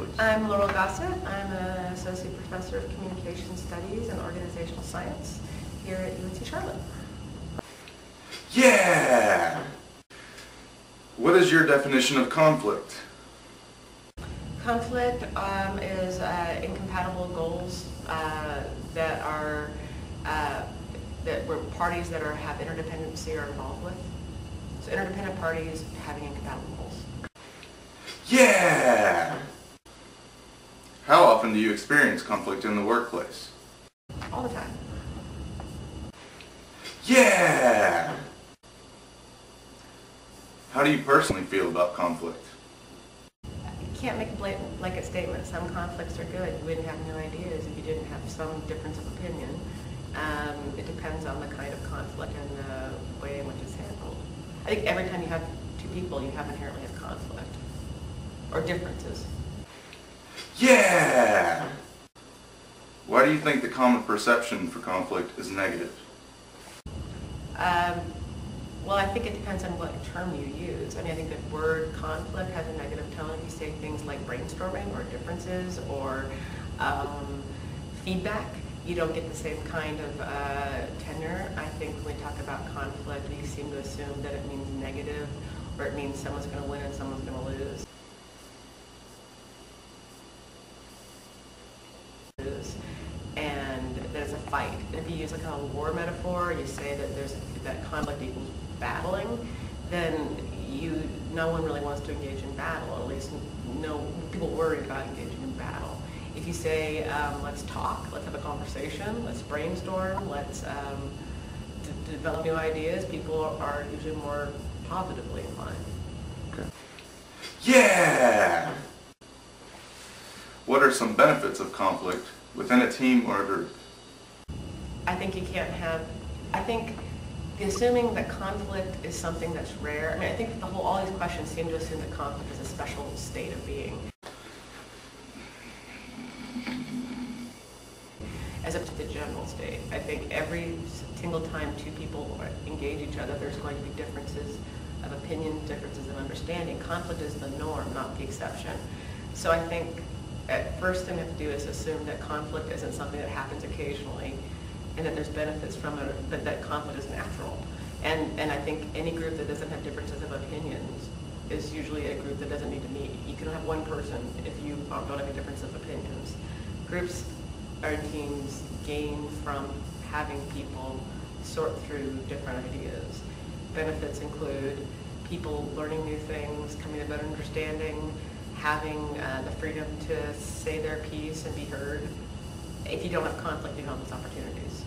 please? I'm Laurel Gossett. I'm an Associate Professor of Communication Studies and Organizational Science here at UNC Charlotte. Yeah! What is your definition of conflict? Conflict is incompatible goals that are where parties that have interdependency are involved with. So interdependent parties having incompatible goals. Yeah! How often do you experience conflict in the workplace? All the time. Yeah! How do you personally feel about conflict? You can't make a blatant blanket statement. Some conflicts are good. You wouldn't have new ideas if you didn't have some difference of opinion. It depends on the kind of conflict and the way in which it's handled. I think every time you have two people, you have inherently have conflict or differences. Yeah! Why do you think the common perception for conflict is negative? Well, I think it depends on what term you use. I mean, I think the word conflict has a negative tone if you say things like brainstorming or differences or feedback. You don't get the same kind of tenor. I think when we talk about conflict, we seem to assume that it means negative or it means someone's going to win and someone's going to lose. And there's a fight. If you use like a war metaphor, you say that that conflict equals battling, then no one really wants to engage in battle, or at least no people worry about engaging in battle. If you say, let's talk, let's have a conversation, let's brainstorm, let's develop new ideas, people are usually more positively inclined. Okay. Yeah! What are some benefits of conflict within a team or a group? I think assuming that conflict is something that's rare, I mean, I think all these questions seem to assume that conflict is a special state of being. As opposed to the general state. I think every single time two people engage each other, there's going to be differences of opinion, differences of understanding. Conflict is the norm, not the exception. So I think first thing we have to do is assume that conflict isn't something that happens occasionally and that there's benefits from it, but that conflict is natural. And I think any group that doesn't have differences of opinions is usually a group that doesn't need to meet. You can have one person if you don't have a difference of opinions. Groups or teams gain from having people sort through different ideas. Benefits include people learning new things, coming to a better understanding, having the freedom to say their piece and be heard. If you don't have conflict, you don't have those opportunities.